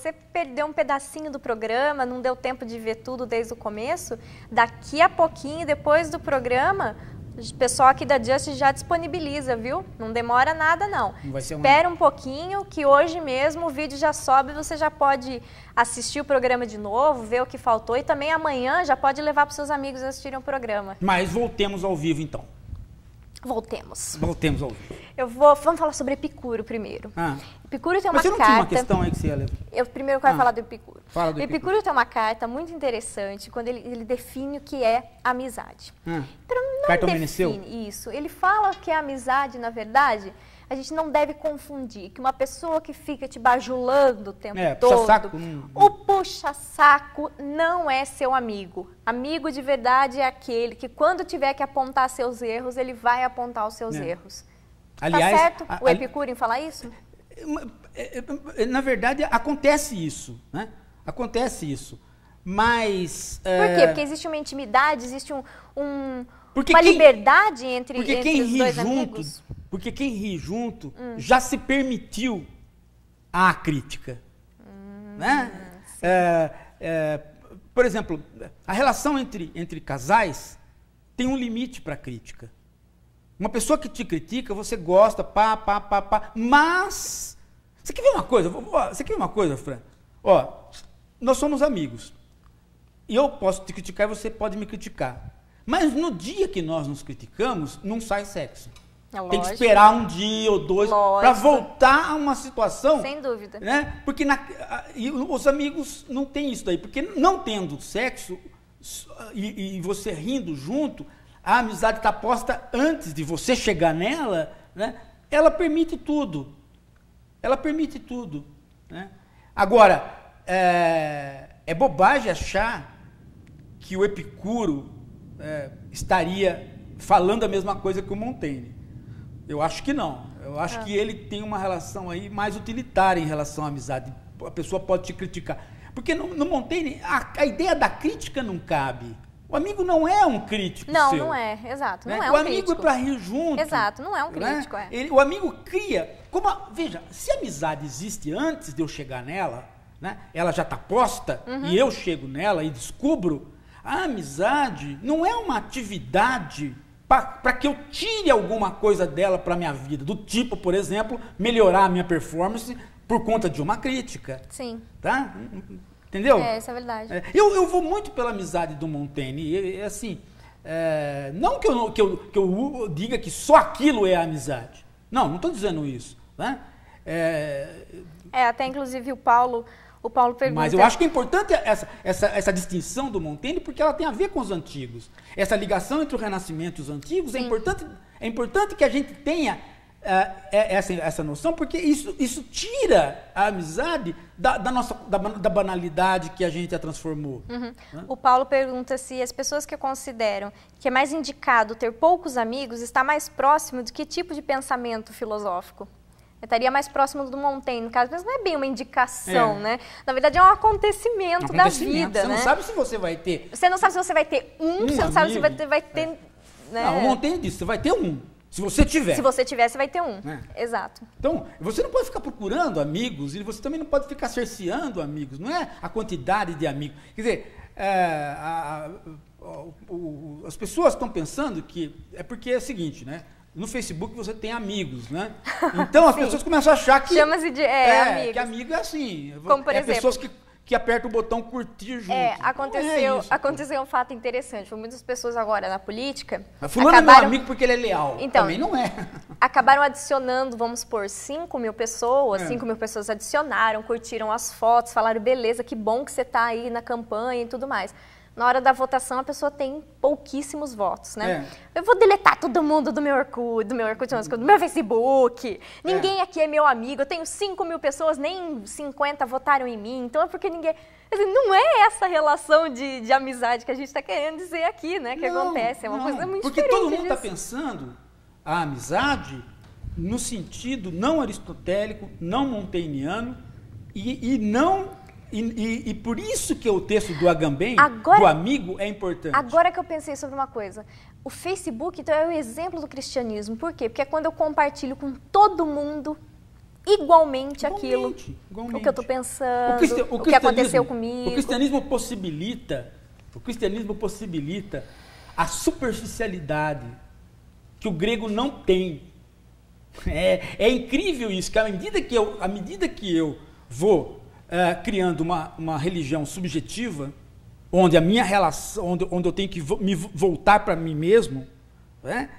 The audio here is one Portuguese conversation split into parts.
você perdeu um pedacinho do programa, não deu tempo de ver tudo desde o começo, daqui a pouquinho, depois do programa, o pessoal aqui da Just já disponibiliza, viu? Não demora nada, não. Espera um pouquinho, que hoje mesmo o vídeo já sobe, você já pode assistir o programa de novo, ver o que faltou e também amanhã já pode levar para os seus amigos assistirem o programa. Mas voltemos ao vivo, então. Voltemos. Voltemos ao vivo. Vamos falar sobre Epicuro primeiro. Epicuro tem uma carta... Mas você não tinha uma questão aí que você ia levar? Eu primeiro quero falar do Epicuro. Fala do Epicuro. Epicuro tem uma carta muito interessante quando ele define o que é amizade. Carta Meneceu? Isso. Ele fala que a amizade, na verdade, a gente não deve confundir. Que uma pessoa que fica te bajulando o tempo todo, puxa-saco, o puxa-saco não é seu amigo. Amigo de verdade é aquele que quando tiver que apontar seus erros, ele vai apontar os seus erros. Aliás, tá certo o Epicuro em falar isso? Na verdade, acontece isso, né? Acontece isso. Mas... Por quê? Porque existe uma intimidade, existe uma liberdade entre os dois amigos? Porque quem ri junto já se permitiu a crítica. Né? Por exemplo, a relação entre casais tem um limite para a crítica. Uma pessoa que te critica, você gosta, mas... Você quer ver uma coisa? Fran? Nós somos amigos. E eu posso te criticar e você pode me criticar. Mas no dia que nós nos criticamos, não sai sexo. Tem que esperar um dia ou dois para voltar a uma situação. Sem dúvida. Né? Porque os amigos não têm isso daí. Porque não tendo sexo e você rindo junto, a amizade está posta antes de você chegar nela, né? Ela permite tudo. Ela permite tudo. Né? Agora, é bobagem achar que o Epicuro estaria falando a mesma coisa que o Montaigne. Eu acho que não. Eu acho que ele tem uma relação aí mais utilitária em relação à amizade. A pessoa pode te criticar. Porque no Montaigne, a ideia da crítica não cabe. O amigo não é um crítico seu. Não é, exato. Não né? é um o amigo crítico. é para rir junto. Exato, não é um crítico. Né? O amigo cria... Veja, se a amizade existe antes de eu chegar nela, né? Ela já está posta e eu chego nela e descubro, a amizade não é uma atividade para que eu tire alguma coisa dela para a minha vida. Do tipo, por exemplo, melhorar a minha performance por conta de uma crítica. Sim. Tá? Entendeu? Isso é verdade. Eu vou muito pela amizade do Montaigne. Assim, não que eu diga que só aquilo é amizade. Não estou dizendo isso. Né? Até inclusive o Paulo pergunta... Mas eu acho que é importante essa distinção do Montaigne, porque ela tem a ver com os antigos. Essa ligação entre o Renascimento e os antigos é importante que a gente tenha essa noção, porque isso tira a amizade da banalidade que a gente a transformou. Né? O Paulo pergunta se as pessoas que consideram que é mais indicado ter poucos amigos está mais próximo de que tipo de pensamento filosófico? Eu estaria mais próximo do Montaigne, no caso, mas não é bem uma indicação, né? Na verdade, é um acontecimento da vida, Você não sabe se você vai ter... Você não sabe se você vai ter você não sabe se vai ter... Né? Não, o Montaigne disse, você vai ter um. Se você tiver. Se você tiver, você vai ter um. Exato. Então, você não pode ficar procurando amigos e você também não pode ficar cerceando amigos. Não é a quantidade de amigos. Quer dizer, as pessoas estão pensando que... É porque é o seguinte, né? No Facebook você tem amigos, né? Então as pessoas começam a achar que... Chama-se de amigos. Que amigo é assim. Como, por exemplo... pessoas que apertam o botão curtir junto. Aconteceu um fato interessante. Muitas pessoas agora na política... Fulano é meu amigo porque ele é leal. Então, também não é. Acabaram adicionando, vamos supor, 5 mil pessoas. 5 mil pessoas adicionaram, curtiram as fotos, falaram, beleza, que bom que você está aí na campanha e tudo mais. Na hora da votação, a pessoa tem pouquíssimos votos, né? Eu vou deletar todo mundo do meu Orkut, do meu Facebook. Ninguém aqui é meu amigo. Eu tenho 5 mil pessoas, nem 50 votaram em mim. Então é porque ninguém... Assim, não é essa relação de amizade que a gente está querendo dizer aqui, né? Que acontece. É uma coisa muito porque diferente. Porque todo mundo está pensando a amizade no sentido não aristotélico, não montaigniano e por isso que o texto do Agamben, do amigo, é importante. Agora que eu pensei sobre uma coisa, o Facebook então, é o exemplo do cristianismo. Por quê? Porque é quando eu compartilho com todo mundo igualmente aquilo, o que eu estou pensando, o que aconteceu comigo. O cristianismo possibilita a superficialidade que o grego não tem. É incrível isso, que à medida que eu vou criando uma religião subjetiva, onde a minha relação, onde eu tenho que me voltar para mim mesmo, né?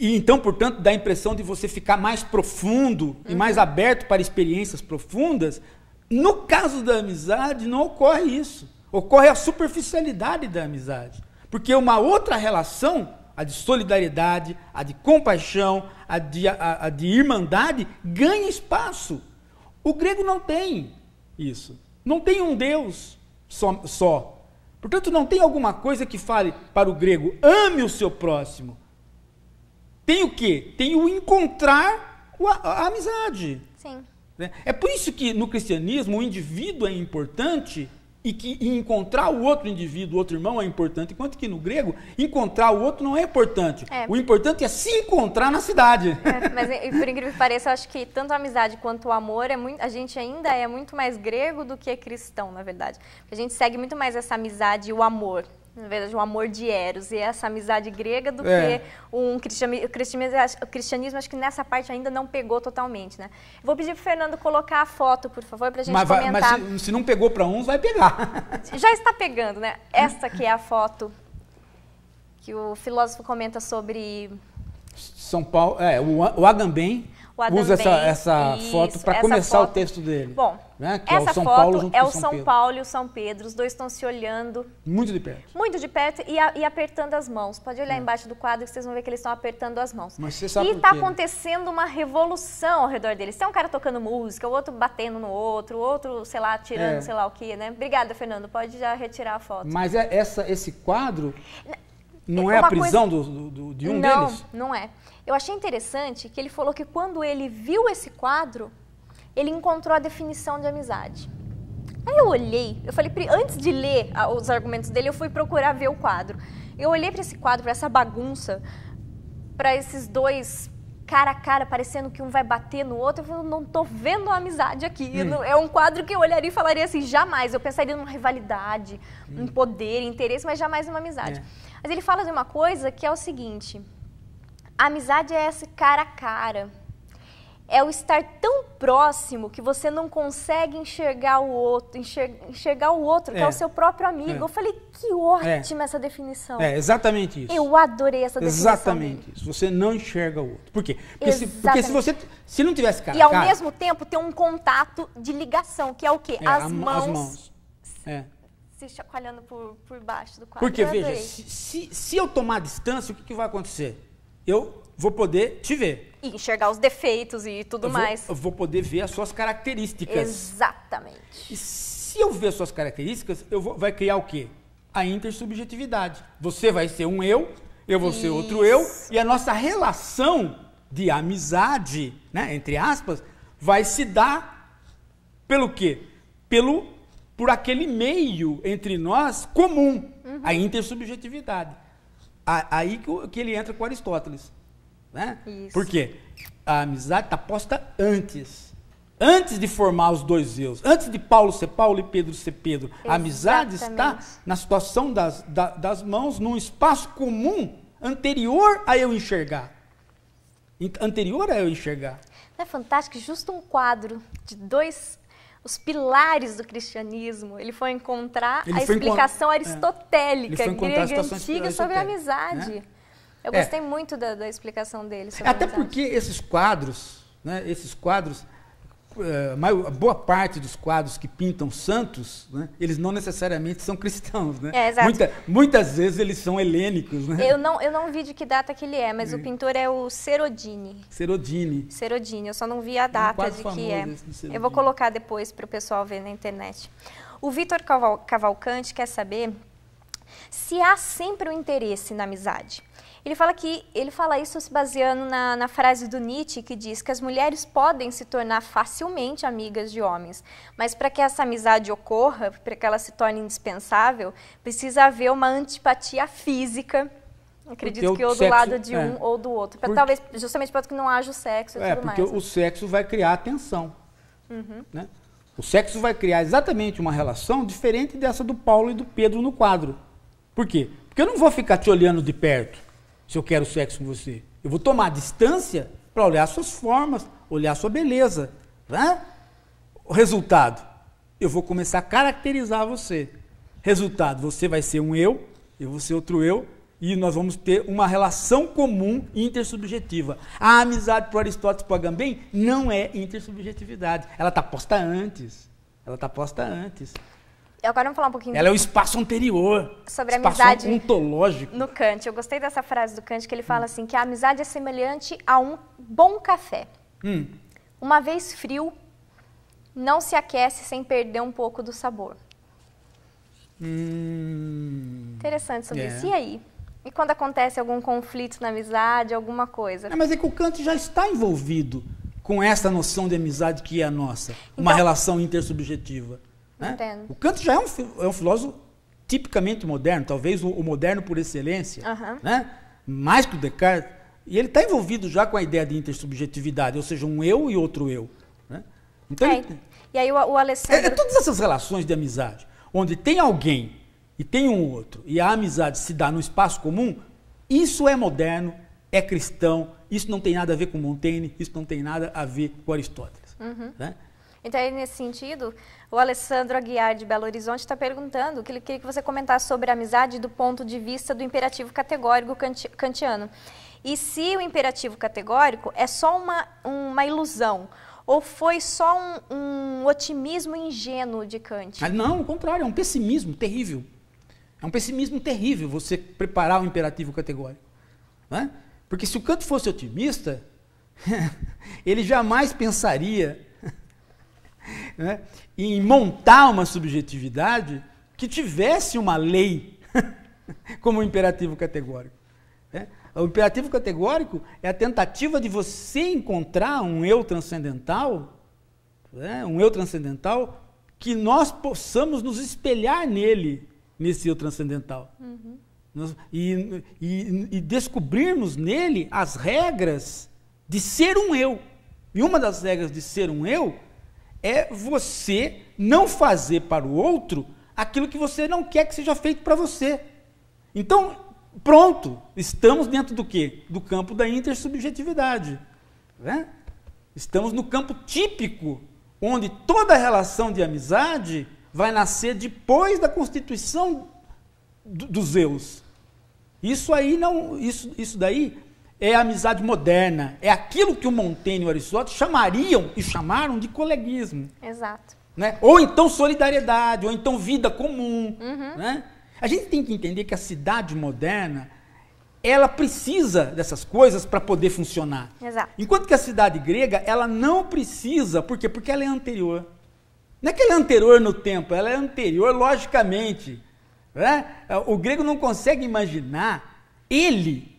E então, portanto, dá a impressão de você ficar mais profundo e mais aberto para experiências profundas. No caso da amizade, não ocorre isso. Ocorre a superficialidade da amizade. Porque uma outra relação, a de solidariedade, a de compaixão, a de irmandade, ganha espaço. O grego não tem isso. Não tem um Deus só. Portanto, não tem alguma coisa que fale para o grego, ame o seu próximo. Tem o quê? Tem o encontrar a amizade. Sim. É por isso que no cristianismo o indivíduo é importante e encontrar o outro indivíduo, o outro irmão é importante, enquanto que no grego encontrar o outro não é importante. O importante é se encontrar na cidade. Mas por incrível que pareça, eu acho que tanto a amizade quanto o amor, a gente ainda é muito mais grego do que cristão, na verdade. Porque a gente segue muito mais essa amizade e o amor. Na verdade, um amor de Eros e essa amizade grega do que o cristianismo, acho que nessa parte ainda não pegou totalmente, né? Eu vou pedir para o Fernando colocar a foto, por favor, para a gente comentar. Mas se não pegou para uns, vai pegar. Já está pegando, né? Essa aqui é a foto que o filósofo comenta sobre... São Paulo, o Agamben usa essa foto para começar o texto dele. Bom, né? Que essa é o São foto Paulo junto é com o São Pedro. Paulo e o São Pedro, os dois estão se olhando. Muito de perto. Muito de perto e apertando as mãos. Pode olhar embaixo do quadro que vocês vão ver que eles estão apertando as mãos. Mas você sabe e está acontecendo uma revolução ao redor deles. Tem um cara tocando música, o outro batendo no outro, o outro, sei lá, tirando sei lá o que, né? Obrigada, Fernando. Pode já retirar a foto. Mas esse quadro não é a prisão de um deles? Não é. Eu achei interessante que ele falou que quando ele viu esse quadro, ele encontrou a definição de amizade. Aí eu olhei, eu falei, antes de ler os argumentos dele, eu fui procurar ver o quadro. Eu olhei para esse quadro, para essa bagunça, para esses dois cara a cara, parecendo que um vai bater no outro. Eu falei, não estou vendo a amizade aqui. É um quadro que eu olharia e falaria assim, jamais. Eu pensaria numa rivalidade, em poder, em interesse, mas jamais numa amizade. Mas ele fala de uma coisa que é o seguinte... A amizade é esse cara a cara. É o estar tão próximo que você não consegue enxergar o outro, que é o seu próprio amigo. Eu falei, que ótima essa definição. É exatamente isso. Eu adorei essa definição. Exatamente isso. Você não enxerga o outro. Por quê? Porque se não tivesse cara a cara... E ao mesmo tempo tem um contato de ligação, que é o quê? As mãos. Se chacoalhando por baixo do quadro. Porque, veja, se eu tomar distância, o que vai acontecer? Eu vou poder te ver. E enxergar os defeitos e tudo mais. Eu vou poder ver as suas características. Exatamente. E se eu ver as suas características, vai criar o quê? A intersubjetividade. Você vai ser um eu vou ser outro eu, e a nossa relação de amizade, né, entre aspas, vai se dar pelo quê? Por aquele meio entre nós comum, a intersubjetividade. Aí que ele entra com Aristóteles. Né? Por quê? A amizade está posta antes. Antes de formar os dois eus. Antes de Paulo ser Paulo e Pedro ser Pedro. Exatamente. A amizade está na situação das mãos, num espaço comum, anterior a eu enxergar. Anterior a eu enxergar. Não é fantástico? Justo um quadro de os pilares do cristianismo. Ele foi encontrar a explicação aristotélica, grega antiga, sobre a amizade. Né? Eu gostei muito da explicação dele sobre até a amizade. Porque esses quadros, boa parte dos quadros que pintam santos, né, eles não necessariamente são cristãos. Né? Exato. Muitas vezes eles são helênicos. Né? Eu não vi de que data que ele mas o pintor é o Serodini. Serodini, eu só não vi a data de que é. Eu vou colocar depois para o pessoal ver na internet. O Vitor Cavalcante quer saber se há sempre um interesse na amizade. Ele fala isso se baseando na frase do Nietzsche, que diz que as mulheres podem se tornar facilmente amigas de homens, mas para que essa amizade ocorra, para que ela se torne indispensável, precisa haver uma antipatia física Acredito que ou do lado de um ou do outro. Talvez justamente para que não haja o sexo e tudo mais. Porque o sexo vai criar atenção. Né? O sexo vai criar exatamente uma relação diferente dessa do Paulo e do Pedro no quadro. Por quê? Porque eu não vou ficar te olhando de perto se eu quero sexo com você. Eu vou tomar distância para olhar suas formas, olhar sua beleza. Né? O resultado, eu vou começar a caracterizar você. Resultado, você vai ser um eu vou ser outro eu, e nós vamos ter uma relação comum intersubjetiva. A amizade para Aristóteles e para Agamben não é intersubjetividade. Ela está posta antes. Agora vamos falar um pouquinho... Ela é o espaço anterior. Sobre a amizade ontológico. No Kant. Eu gostei dessa frase do Kant, que ele fala assim, que a amizade é semelhante a um bom café. Uma vez frio, não se aquece sem perder um pouco do sabor. Interessante sobre isso. E aí? E quando acontece algum conflito na amizade, alguma coisa? Mas é que o Kant já está envolvido com essa noção de amizade que é a nossa. Uma relação intersubjetiva. Né? Entendo. O Kant já é um filósofo tipicamente moderno, talvez o moderno por excelência. Né? Mais que o Descartes. E ele está envolvido já com a ideia de intersubjetividade, ou seja, um eu e outro eu. Né? Então, e aí o Alessandro... todas essas relações de amizade, onde tem alguém e tem um outro, e a amizade se dá no espaço comum, isso é moderno, é cristão, isso não tem nada a ver com Montaigne, isso não tem nada a ver com Aristóteles. Né? Então, aí, nesse sentido, o Alessandro Aguiar, de Belo Horizonte, está perguntando que ele queria que você comentasse sobre a amizade do ponto de vista do imperativo categórico kantiano. E se o imperativo categórico é só uma ilusão, ou foi só um otimismo ingênuo de Kant? Não, ao contrário, é um pessimismo terrível. É um pessimismo terrível você preparar o imperativo categórico. Né? Porque se o Kant fosse otimista, ele jamais pensaria né, em montar uma subjetividade que tivesse uma lei como o imperativo categórico. Né? O imperativo categórico é a tentativa de você encontrar um eu transcendental, né, que nós possamos nos espelhar nesse eu transcendental. E descobrirmos nele as regras de ser um eu. E uma das regras de ser um eu é você não fazer para o outro aquilo que você não quer que seja feito para você. Então, pronto, estamos dentro do quê? Do campo da intersubjetividade. Né? Estamos no campo típico, onde toda relação de amizade vai nascer depois da constituição dos eus. Isso daí é a amizade moderna, é aquilo que o Montaigne e o Aristóteles chamariam e chamaram de coleguismo. Exato. Né? Ou então solidariedade, ou então vida comum. Né? A gente tem que entender que a cidade moderna, ela precisa dessas coisas para poder funcionar. Exato. Enquanto que a cidade grega, ela não precisa. Por quê? Porque ela é anterior. Não é que ela é anterior no tempo, ela é anterior logicamente. Né? O grego não consegue imaginar ele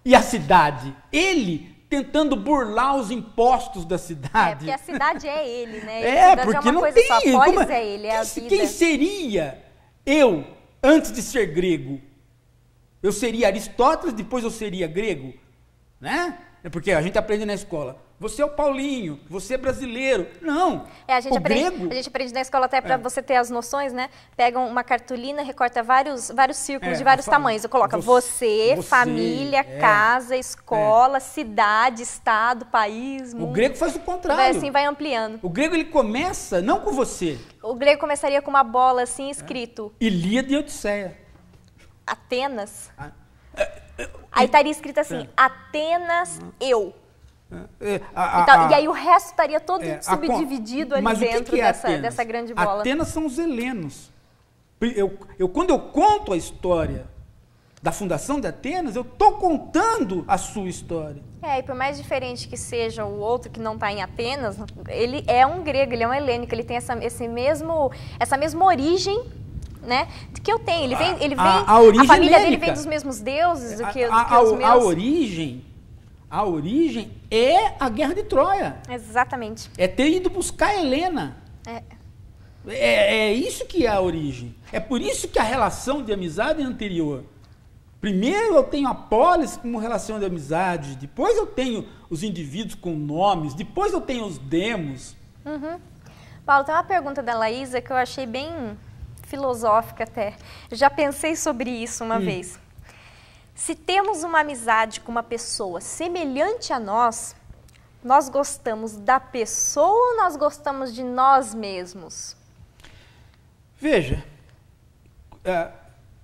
e a cidade. Ele tentando burlar os impostos da cidade. Porque a cidade é ele, né? A porque é uma não coisa tem. Só, pois é ele, é a vida. Quem seria eu antes de ser grego? Eu seria Aristóteles, depois eu seria grego? Né? Porque a gente aprende na escola. Você é o Paulinho, você é brasileiro. Não. A gente aprende na escola até para você ter as noções, né? Pega uma cartolina, recorta vários círculos de vários tamanhos. Coloca você família, casa, escola, cidade, estado, país, mundo. O grego faz o contrário. Vai assim, vai ampliando. O grego ele começa não com você. O grego começaria com uma bola assim escrito. Ilíada e Odisseia. Atenas. Aí estaria escrito assim, Atenas, eu. E aí o resto estaria todo subdividido ali dentro dessa grande bola. Atenas são os helenos. Quando eu conto a história da fundação de Atenas, eu estou contando a sua história. E por mais diferente que seja o outro que não está em Atenas, ele é um grego, ele é um helênico, ele tem essa mesma origem, né, que eu tenho. A família dele vem dos mesmos deuses do que os meus. A origem é a Guerra de Troia. Exatamente. É ter ido buscar Helena. É isso que é a origem. É por isso que a relação de amizade é anterior. Primeiro eu tenho a pólice como relação de amizade, depois eu tenho os indivíduos com nomes, depois eu tenho os demos. Paulo, tem uma pergunta da Laísa que eu achei bem filosófica até. Eu já pensei sobre isso uma vez. Se temos uma amizade com uma pessoa semelhante a nós, nós gostamos da pessoa ou nós gostamos de nós mesmos? Veja,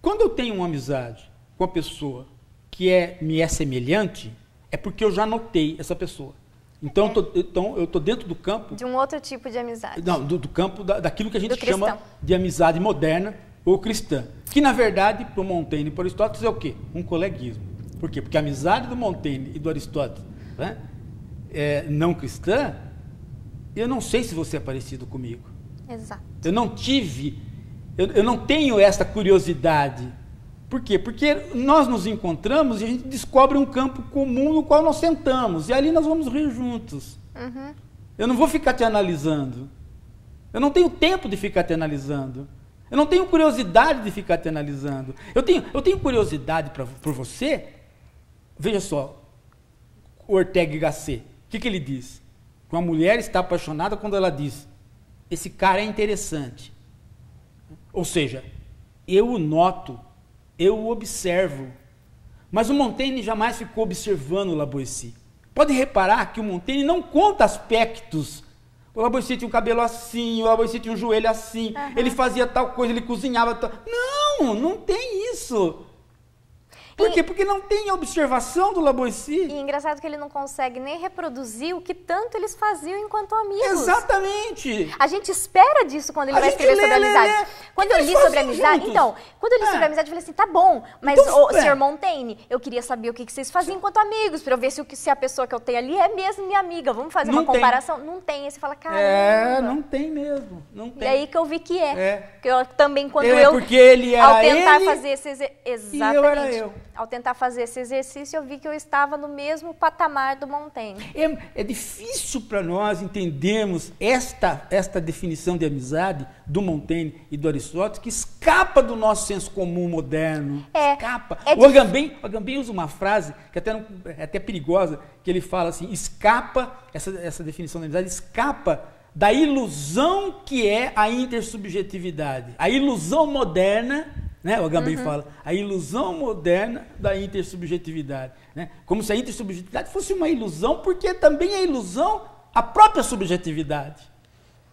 quando eu tenho uma amizade com a pessoa que me é semelhante, é porque eu já notei essa pessoa. Então, eu estou dentro do campo... De um outro tipo de amizade. Não, do campo daquilo que a gente chama de amizade moderna ou cristã. Que, na verdade, para o Montaigne e para o Aristóteles é o quê? Um coleguismo. Por quê? Porque a amizade do Montaigne e do Aristóteles, né, não cristã, eu não sei se você é parecido comigo. Exato. Eu não tenho essa curiosidade. Por quê? Porque nós nos encontramos e a gente descobre um campo comum no qual nós sentamos. E ali nós vamos rir juntos. Eu não vou ficar te analisando. Eu não tenho tempo de ficar te analisando. Eu não tenho curiosidade de ficar te analisando. Eu tenho curiosidade por você. Veja só, o Ortega y Gasset. O que ele diz? Que uma mulher está apaixonada quando ela diz: esse cara é interessante. Ou seja, eu o noto, eu o observo. Mas o Montaigne jamais ficou observando o Lavoisier. Pode reparar que o Montaigne não conta aspectos. O Lavoisier tinha um cabelo assim, o Lavoisier tinha um joelho assim, ele fazia tal coisa, ele cozinhava tal... Não tem isso. Por quê? Porque não tem observação do Lavoisier. E engraçado que ele não consegue nem reproduzir o que tanto eles faziam enquanto amigos. Exatamente. A gente espera disso quando ele vai escrever sobre amizade. Quando eu li sobre amizade, quando eu li sobre amizade, eu falei assim, tá bom, mas senhor Montaigne, eu queria saber o que vocês faziam enquanto amigos, para eu ver se a pessoa que eu tenho ali é mesmo minha amiga. Vamos fazer uma comparação? Não tem. Aí você fala, caramba. Não tem mesmo. Não tem. E aí que eu vi que Porque eu também, quando porque ele era ao tentar ele, fazer esse exatamente. E eu era eu. Ao tentar fazer esse exercício, eu vi que eu estava no mesmo patamar do Montaigne. É difícil para nós entendermos esta definição de amizade do Montaigne e do Aristóteles, que escapa do nosso senso comum moderno. Escapa. O Agamben usa uma frase que é até perigosa, que ele fala assim, essa definição de amizade escapa da ilusão que é a intersubjetividade. A ilusão moderna, né? O Agamben fala, a ilusão moderna da intersubjetividade. Né? Como se a intersubjetividade fosse uma ilusão, porque também é ilusão a própria subjetividade.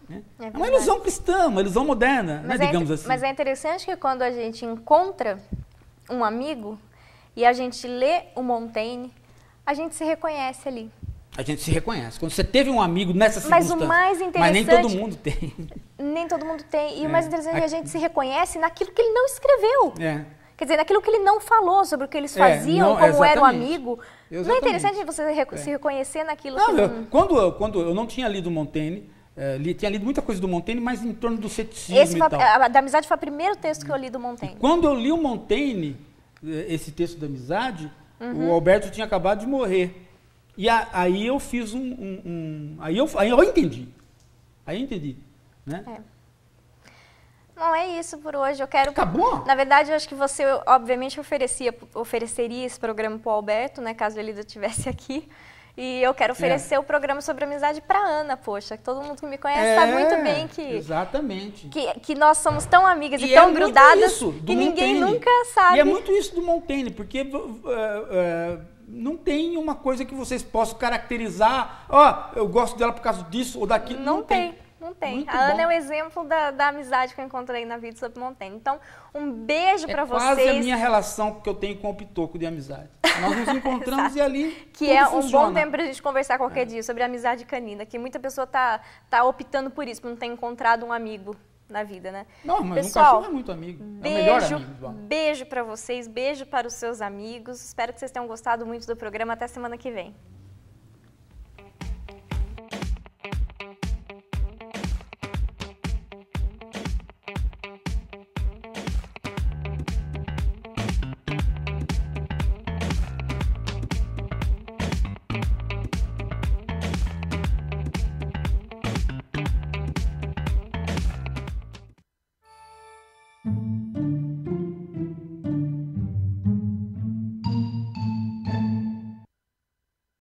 Né? É uma ilusão cristã, uma ilusão moderna, né? Digamos assim. Mas é interessante que quando a gente encontra um amigo e a gente lê o Montaigne, a gente se reconhece ali. A gente se reconhece. Quando você teve um amigo nessa circunstância. Mas o mais interessante... Mas nem todo mundo tem. Nem todo mundo tem. E o mais interessante é que a gente se reconhece naquilo que ele não escreveu. Quer dizer, naquilo que ele não falou sobre o que eles faziam, como era o amigo. Exatamente. Não é interessante você se reconhecer naquilo que não... Quando eu não tinha lido Montaigne, tinha lido muita coisa do Montaigne, mas em torno do ceticismo e tal. A da amizade foi o primeiro texto que eu li do Montaigne. E quando eu li o Montaigne, esse texto da amizade, o Alberto tinha acabado de morrer. E aí eu fiz aí eu entendi. Aí eu entendi. Né? Não é isso por hoje. Eu quero... Acabou? Na verdade, eu acho que você, obviamente, ofereceria esse programa para o Alberto, né, caso ele ainda estivesse aqui. E eu quero oferecer o programa sobre amizade para Ana, poxa. Todo mundo que me conhece sabe muito bem que... Exatamente. Que nós somos tão amigas e tão grudadas que ninguém nunca sabe. E é muito isso do Montaigne, porque... não tem uma coisa que vocês possam caracterizar, eu gosto dela por causa disso ou daquilo. Não tem. A Ana é um exemplo da amizade que eu encontrei na vida sobre Montaigne. Então, um beijo para vocês. É quase a minha relação que eu tenho com o Pitoco de amizade. Nós nos encontramos e ali que é um bom tempo para a gente conversar qualquer dia sobre a amizade canina, que muita pessoa tá optando por isso, por não ter encontrado um amigo na vida, né? Não, mas pessoal, um cachorro é muito amigo. É o melhor amigo. Beijo para vocês, beijo para os seus amigos. Espero que vocês tenham gostado muito do programa. Até semana que vem.